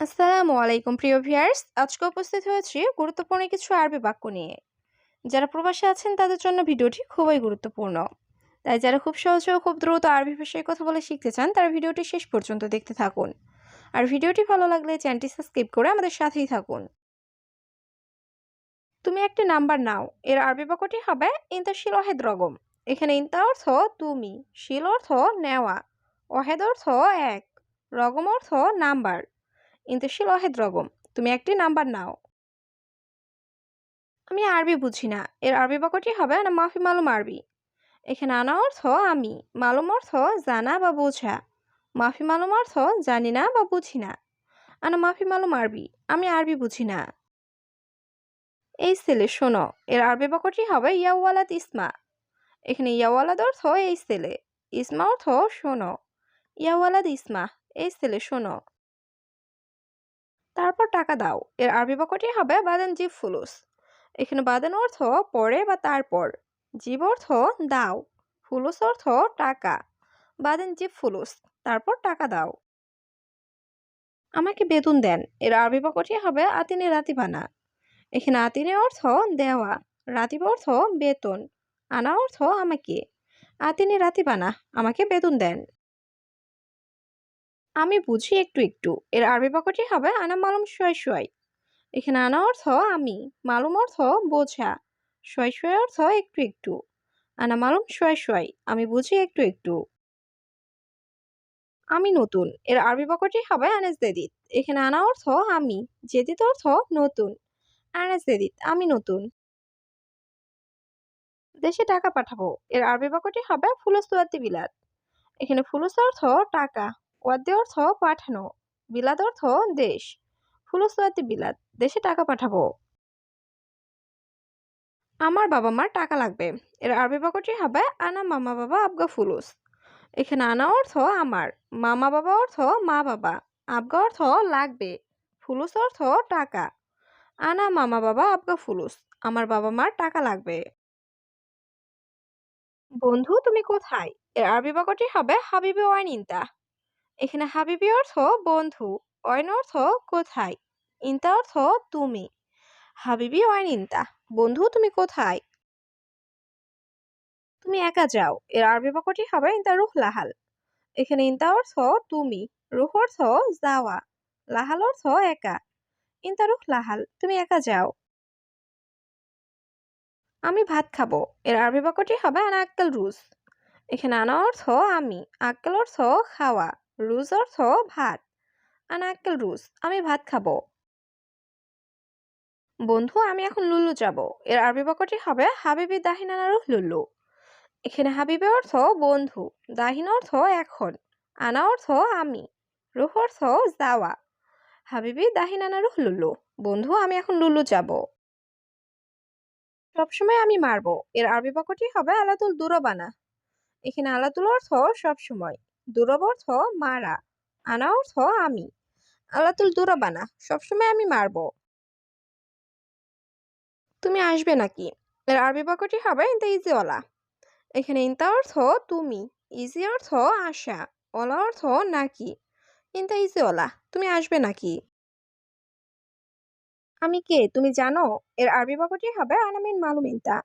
আসসালামু আলাইকুম প্রিয় ভিউয়ার্স, আজকে উপস্থিত হয়েছি গুরুত্বপূর্ণ কিছু আরবি বাক্য নিয়ে। যারা প্রবাসে আছেন তাদের জন্য ভিডিওটি খুবই গুরুত্বপূর্ণ। তাই যারা খুব সহজে ও খুব দ্রুত আরবি ভাষায় কথা বলে শিখতে চান তারা ভিডিওটি শেষ পর্যন্ত দেখতে থাকুন। আর ভিডিওটি ভালো লাগলে চ্যানেলটি সাবস্ক্রাইব করে আমাদের সাথেই থাকুন। তুমি একটি নাম্বার নাও, এর আরবি বাক্যটি হবে ইনতা শিল ওয়াহেদ রগম। এখানে ইনতা অর্থ তুমি, শিল অর্থ নেওয়া, ওয়াহেদ অর্থ এক, রগম অর্থ নাম্বার। ইনতা শিল ওয়াহেদ রগম, তুমি একটি নাম্বার নাও। আমি আরবি বুঝি না, এর আরবি বাক্যটি হবে আনা মাফি মালুম আরবি। এখানে আনা অর্থ আমি, মালুম অর্থ জানা বা বোঝা, মাফি মালুম অর্থ জানি না বা বুঝি না। আনা মাফি মালুম আরবি, আমি আরবি বুঝি না। এই ছেলে শোনো, এর আরবি বাক্যটি হবে ইয়াওয়ালাদ ইসমা। এখানে ইয়াওয়ালাদ অর্থ এই ছেলে, ইসমা অর্থ শোনো। ইয়াওয়ালাদ ইসমা, এই ছেলে শোনো। তারপর টাকা দাও, এর আরবি বাক্যটি হবে বাদান জিব ফুলুস। এখানে বাদান অর্থ পরে বা তারপর, জিব অর্থ দাও, ফুলুস অর্থ টাকা। বাদান জিব ফুলুস, তারপর টাকা দাও। আমাকে বেতন দেন, এর আরবি বাক্যটি হবে আতিনে রাতিবানা। এখানে আতিনে অর্থ দেওয়া, রাতিব অর্থ বেতন, আনা অর্থ আমাকে। আতিনে রাতিবানা, আমাকে বেতন দেন। আমি বুঝি একটু একটু, এর আরবি বাক্যটি হবে আনা মালুম শুয়াই শুয়াই। এখানে আনা অর্থ আমি, মালুম অর্থ বোঝা, শয় শয় অর্থ একটু একটু। আনা মালুম শয় শয়, আমি বুঝি একটু একটু। আমি নতুন, এর আরবি বাক্যটি হবে আনাস জেদিদ। এখানে আনা অর্থ আমি, জেদিদ অর্থ নতুন। আনাস জেদিদ, আমি নতুন। দেশে টাকা পাঠাবো, এর আরবি বাক্যটি হবে ফুলুস ওয়াদ্দি বিলাদ। এখানে ফুলুস অর্থ টাকা, ওয়াদ্দি অর্থ পাঠানো, বিলাদ অর্থ দেশ। ফুলুস ওয়াদ্দি বিলাদ, দেশে টাকা পাঠাবো। আমার বাবা মার টাকা লাগবে, এর আরবি বাক্যটি হবে আনা মামা বাবা আবগা ফুলুস। এখানে আনা অর্থ আমার, মামা বাবা অর্থ মা বাবা, আবগা অর্থ লাগবে, ফুলুস অর্থ টাকা। আনা মামা বাবা আবগা ফুলুস, আমার বাবা মার টাকা লাগবে। বন্ধু তুমি কোথায়, এর আরবি বাক্যটি হবে হাবিবি ওয়াইন ইনতা। এখানে হাবিবি অর্থ বন্ধু, ওয়াইন অর্থ কোথায়, ইনতা অর্থ তুমি। হাবিবি ওয়াইন ইনতা, বন্ধু তুমি কোথায়। তুমি একা যাও, এর আরবি বাক্যটি হবে ইনতা রুহ লাহাল। এখানে ইনতা অর্থ তুমি, রুহ অর্থ যাওয়া, লাহাল অর্থ একা। ইনতা রুহ লাহাল, তুমি একা যাও। আমি ভাত খাবো, এর আরবি বাক্যটি হবে আনা আক্কাল রুজ। এখানে আনা অর্থ আমি, আক্কাল অর্থ খাওয়া, রুজ অর্থ ভাত। আনা আক্কাল রুজ, আমি ভাত খাবো। বন্ধু আমি এখন লুলু যাব, এর আরবি বাক্যটি হবে হাবিবি দাহিনানা রুহ লুলু। এখানে হাবিবে অর্থ বন্ধু, দাহিন অর্থ এখন, আনা অর্থ আমি, রুহ অর্থ যাওয়া। হাবিবি দাহিনানা রুহ লুলু, বন্ধু আমি এখন লুলু যাব। সবসময় আমি মারবো, এর আরবি বাক্যটি হবে আলাতুল দুরবানা। এখানে আলাতুল অর্থ সবসময়, দুরব অর্থ মারা, আনা অর্থ আমি। আলাতুল দুরবানা, সবসময় আমি মারবো। তুমি আসবে নাকি, এর আরবি বাক্যটি হবে ইনতা ইজি ওলা। এখানে ইনতা অর্থ তুমি, ইজি অর্থ আসা, ওলা অর্থ নাকি। ইনতা ইজি ওলা, তুমি আসবে নাকি। আমি কে তুমি জানো, এর আরবি বাক্যটি হবে আনা মিন মালুম ইনতা।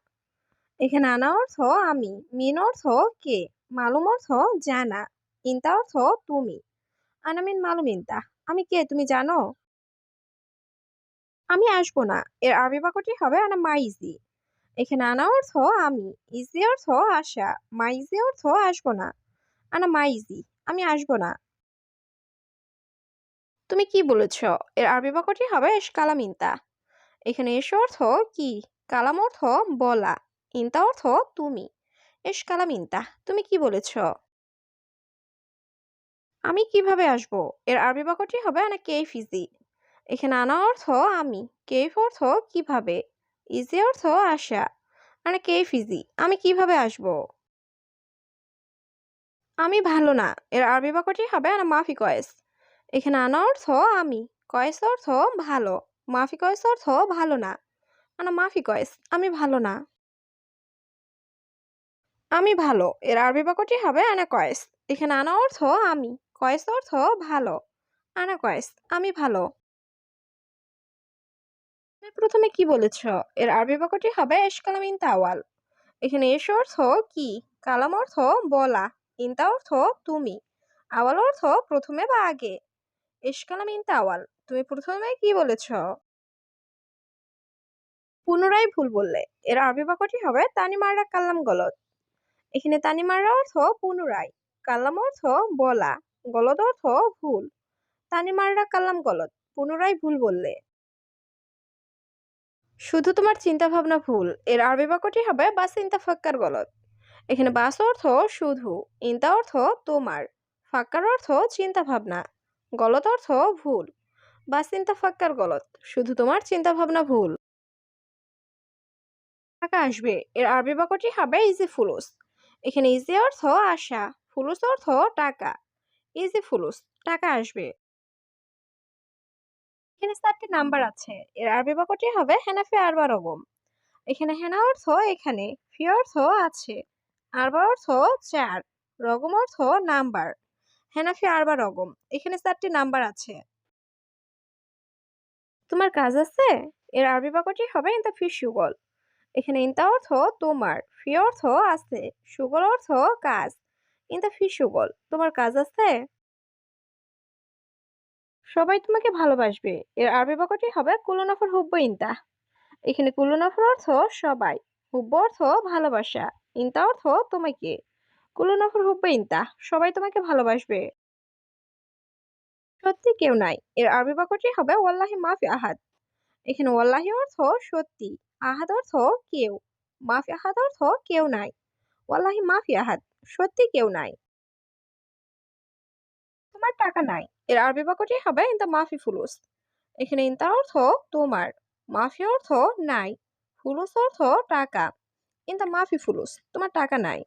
এখানে আনা অর্থ আমি, মিন অর্থ কে, মালুম অর্থ জানা, ইনতা অর্থ তুমি। আনা মিন মালুম ইনতা, আমি কে তুমি জানো। আমি আসবো না, এর আরবি বাক্যটি হবে আনা মাইজি। এখানে আনা অর্থ আমি, ইজি অর্থ আসা, মাইজি অর্থ আসবো না। আনা মাইজি, আমি আসবো না। তুমি কি বলেছ, এর আরবি বাক্যটি হবে এস কালাম ইনতা। এখানে এস অর্থ কি, কালাম অর্থ বলা, ইনতা অর্থ তুমি। এস কালাম ইনতা, তুমি কি বলেছ। আমি কিভাবে আসব, এর আরবি বাক্যটি হবে আনা কেইফ ইজি। এখানে আনা অর্থ আমি, কেইফ অর্থ কিভাবে, ইজি অর্থ আসা। আনা কেইফ ইজি, আমি কিভাবে আসব। আমি ভালো না, এর আরবি বাক্যটি হবে আনা মাফি কয়েস। এখানে আনা অর্থ আমি, কয়েস অর্থ ভালো, মাফি কয়েস অর্থ ভালো না। আনা মাফি কয়েস, আমি ভালো না। আমি ভালো, এর আরবি বাক্যটি হবে আনা কয়েস। এখানে আনা অর্থ আমি, কয়েস অর্থ ভালো, আনা কয়েস, আমি ভালো। তুমি প্রথমে কি বলেছ? এর আরবি বাক্যটি হবে এশকালাম ইনতা আওয়াল। এখানে এস অর্থ কি, কালাম অর্থ বলা, ইনতা অর্থ তুমি, আওয়াল অর্থ প্রথমে বা আগে। এশকালাম ইনতা আওয়াল, তুমি প্রথমে কি বলেছ? পুনরায় ভুল বললে। এর আরবি বাক্যটি হবে তানি মাররা কাল্লাম গলত। এখানে তানি মাররা অর্থ পুনরায়, কাল্লাম অর্থ বলা, গলত অর্থ ভুল। তানি মাররা কাল্লাম গলত, পুনরায় ভুল বললে। শুধু তোমার চিন্তা ভাবনা ভুল। এর আরবি বাক্যটি হবে বাস ইনতা ফাক্কার গলত। এখানে বাস অর্থ শুধু, ইনতা অর্থ তোমার, ফাক্কার অর্থ চিন্তা ভাবনা, গলত অর্থ ভুল। বাস ইনতা ফাক্কার গলত, শুধু তোমার চিন্তা ভাবনা ভুল। টাকা আসবে। এর আরবি বাক্যটি হবে ইজি ফুলুস। এখানে ইজি অর্থ আশা, ফুলুস অর্থ টাকা। ইজি ফুলুস, টাকা আসবে। এখানে 4টি নাম্বার আছে। এর আরবি বাক্যটি হবে হেনাফি আরবা রকম। এখানে হেনা অর্থ এখানে, ফি অর্থ আছে, আরবা অর্থ 4, রকম অর্থ নাম্বার। হেনাফি আরবা রকম, এখানে 4টি নাম্বার আছে। তোমার কাজ আছে? এর আরবি বাক্যটি হবে ইনতা ফি সুগল। এখানে ইনতা অর্থ তোমার, ফি অর্থ আছে, সুগল অর্থ কাজ। ইনতা ফি সুগল, তোমার কাজ আছে? সবাই তোমাকে ভালোবাসবে। এর আরবি বাক্যটি হবে কুলুনাফর হুব্ব ইনতা। এখানে কুলুনাফর অর্থ সবাই, হুব্ব অর্থ ভালোবাসা, ইনতা অর্থ তোমাকে। কুলুনাফর হুব্ব ইনতা, সবাই তোমাকে ভালোবাসবে। সত্যি কেউ নাই। এর আরবি বাক্যটি হবে ওয়াল্লাহি মাফি আহাদ। এখানে ওয়াল্লাহি অর্থ সত্যি, আহাদ অর্থ কেউ, মাফি আহাদ অর্থ কেউ নাই। ওয়াল্লাহি মাফি আহাদ, সত্যি কেউ নাই। তোমার টাকা নাই। এর আরবি বাক্যটি হবে ইনতা মাফি ফুলুস। এখানে ইনতা অর্থ তোমার, মাফি অর্থ নাই, ফুলুস অর্থ টাকা। ইনতা মাফি ফুলুস, তোমার টাকা নাই।